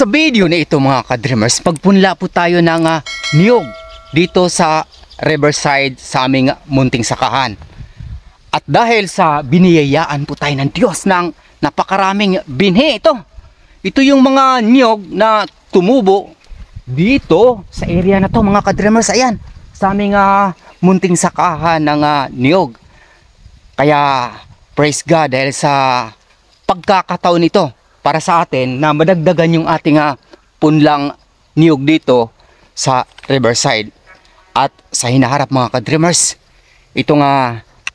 Sa video na ito mga ka-dreamers, pagpunla po tayo ng niyog dito sa riverside sa aming munting sakahan. At dahil sa biniyayaan po tayo ng Diyos ng napakaraming binhi ito yung mga niyog na tumubo dito sa area na to mga ka-dreamers. Ayan, sa aming munting sakahan ng niyog. Kaya praise God dahil sa pagkakataon nito para sa atin na madagdagan yung ating punlang niyog dito sa riverside. At sa hinaharap mga ka-dreamers, itong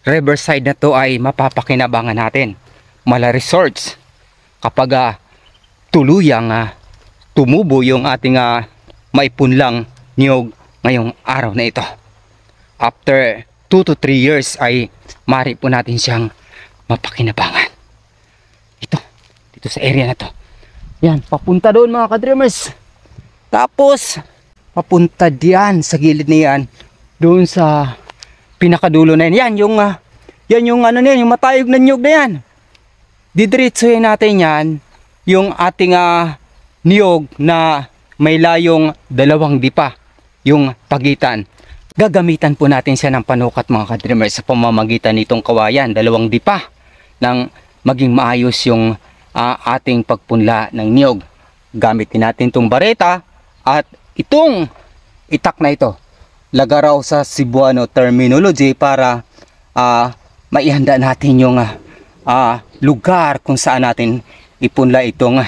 riverside na to ay mapapakinabangan natin. Mala resorts kapag tuluyang tumubo yung ating maipunlang niyog ngayong araw na ito. After 2 to 3 years ay mari po natin siyang mapakinabangan. Dito sa area na to. Yan, papunta doon mga ka-dreamers. Tapos papunta diyan sa gilid na yan, doon sa pinakadulo na yan. Yan yung ano na yan, yung matayog na niyog na yan. Didiretsuhin natin yan, yung ating niyog na may layong 2 dipa, yung pagitan. Gagamitan po natin siya ng panukat mga ka-dreamers sa pamamagitan nitong kawayan, 2 dipa, nang maging maayos yung ating pagpunla ng niyog. Gamitin natin itong bareta at itong itak na ito, lagaraw sa Cebuano terminology, para maihanda natin yung lugar kung saan natin ipunla itong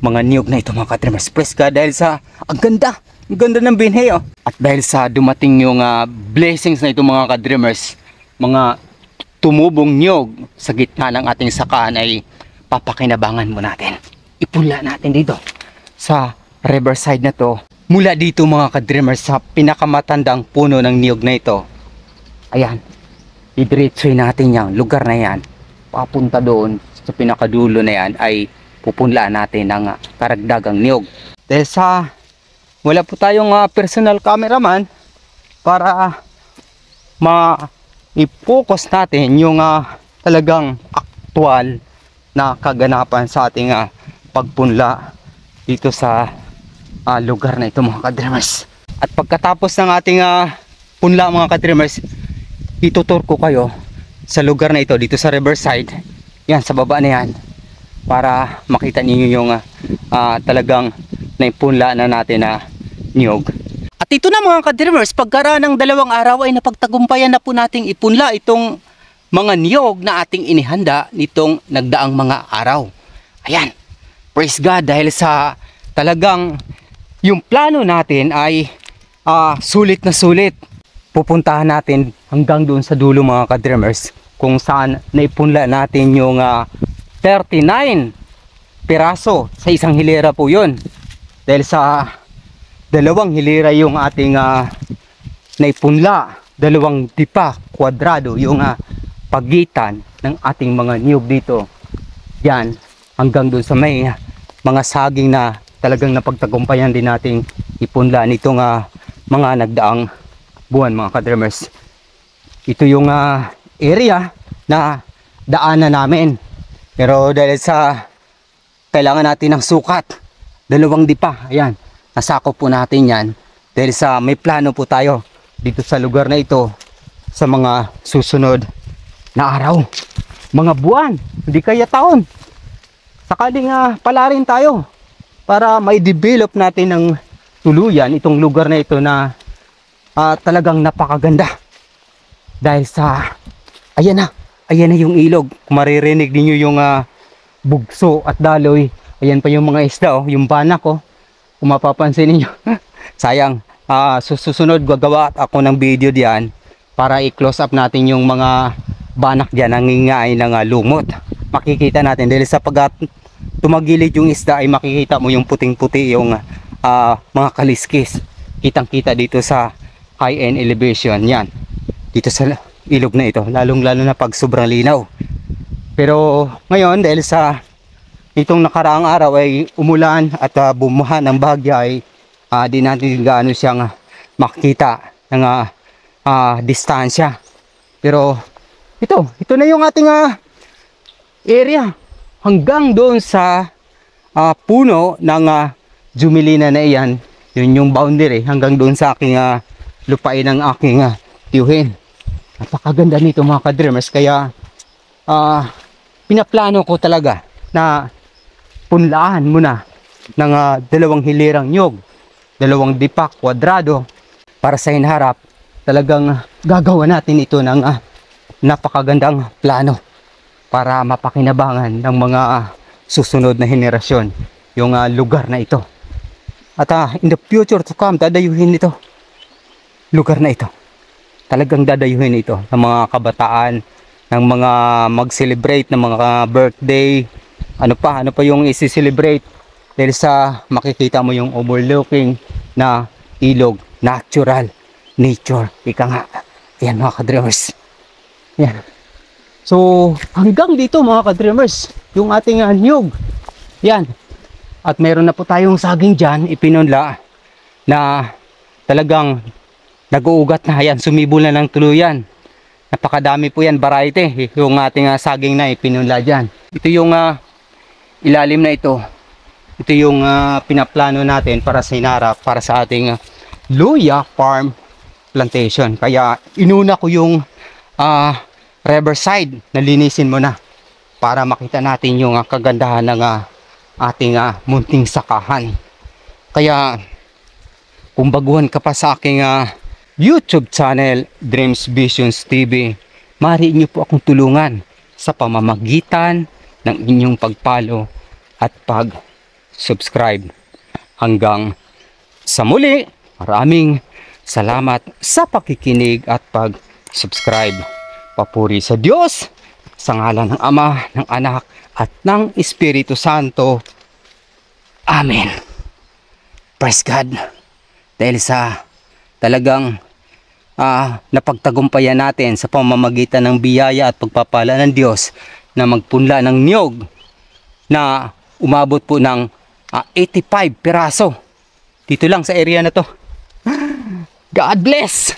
mga niyog na ito mga ka-dreamers. Praise God dahil sa ang ganda ng binhi At dahil sa dumating yung blessings na ito mga ka-dreamers, mga tumubong niyog sa gitna ng ating sakahan ay papakinabangan mo natin. Ipunla natin dito sa riverside na to. Mula dito mga ka-dreamers sa pinakamatandang puno ng niyog na ito. Ayan, idiretsoy natin yung lugar na yan. Papunta doon sa pinakadulo na yan ay pupunla natin ng karagdagang niyog. Dahil sa wala po tayong personal cameraman para ma-focus natin yung talagang aktual na kaganapan sa ating pagpunla dito sa lugar na ito mga ka-dreamers. At pagkatapos ng ating punla mga ka-dreamers, itutur ko kayo sa lugar na ito dito sa riverside. Yan, sa baba na yan, para makita niyo yung talagang naipunla na natin na niyog. At ito na mga ka-dreamers, pagkaraan ng 2 araw ay napagtagumpayan na po nating ipunla itong mga niyog na ating inihanda nitong nagdaang mga araw. Ayan, praise God dahil sa talagang yung plano natin ay sulit na sulit. Pupuntahan natin hanggang doon sa dulo mga ka-dreamers, kung saan naipunla natin yung 39 piraso sa isang hilera po yun. Dahil sa 2 hilera yung ating naipunla, 2 dipa kwadrado yung pagitan ng ating mga niyog dito. Yan, hanggang doon sa may mga saging na talagang napagtagumpayan din nating ipunla nitong mga nagdaang buwan mga ka-dreamers. Ito yung area na daanan namin. Pero dahil sa kailangan natin ng sukat, 2 dipa, ayan, nasakop po natin yan. Dahil sa may plano po tayo dito sa lugar na ito sa mga susunod na araw, mga buwan, hindi kaya taon. Sakaling pala rin tayo para may develop natin ng tuluyan itong lugar na ito na talagang napakaganda. Dahil sa ayan na yung ilog. Kung maririnig niyo yung bugso at daloy, ayan pa yung mga isda yung banak kung mapapansin niyo. Sayang, susunod gagawa ako ng video diyan para i-close up natin yung mga banak diyan, nangingain ng lumot. Makikita natin dahil sa pag tumagilid yung isda ay makikita mo yung puting-puti yung mga kaliskis. Kitang-kita dito sa high-end elevation yan. Dito sa ilog na ito, lalong-lalo na pag sobrang linaw. Pero ngayon dahil sa itong nakaraang araw ay umulan at bumuha ng bagya ay di natin gaano siyang makita ng distansya. Pero ito na yung ating area hanggang doon sa puno ng Jumelina na iyan, yun yung boundary hanggang doon sa aking lupain ng aking tiyuhin. Napakaganda nito mga ka-dreamers, kaya pinaplano ko talaga na punlaan muna ng dalawang hilirang nyog, dalawang dipak kwadrado, para sa hinaharap talagang gagawa natin ito ng napakagandang plano para mapakinabangan ng mga susunod na henerasyon yung lugar na ito. At in the future to come, dadayuhin ito, lugar na ito. Talagang dadayuhin ito ng mga kabataan, ng mga mag-celebrate ng mga birthday, ano pa yung isi-celebrate, dahil sa makikita mo yung overlooking na ilog, natural, nature, ika nga. Yan mga ka-dreamers. Yan. So hanggang dito mga ka-dreamers, yung ating niyog. Yan. At meron na po tayong saging dyan, ipinunla, na talagang nag-uugat na. Yan, sumibol na ng tuluyan. Napakadami po yan, variety. Yung ating saging na ipinunla dyan. Ito yung ilalim na ito. Ito yung pinaplano natin para sa hinarap, para sa ating Luya Farm Plantation. Kaya inuna ko yung riverside na linisin mo na para makita natin yung kagandahan ng ating munting sakahan. Kaya kung baguhan ka pa sa aking YouTube channel, Dreams Visions TV, maaari niyo po akong tulungan sa pamamagitan ng inyong pag-follow at pag-subscribe. Hanggang sa muli, maraming salamat sa pakikinig at pag-subscribe. Papuri sa Diyos, sa ngalan ng Ama, ng Anak, at ng Espiritu Santo. Amen. Praise God. Dahil sa talagang napagtagumpayan natin sa pamamagitan ng biyaya at pagpapala ng Diyos na magpunla ng niyog na umabot po ng 85 piraso dito lang sa area na to. God bless!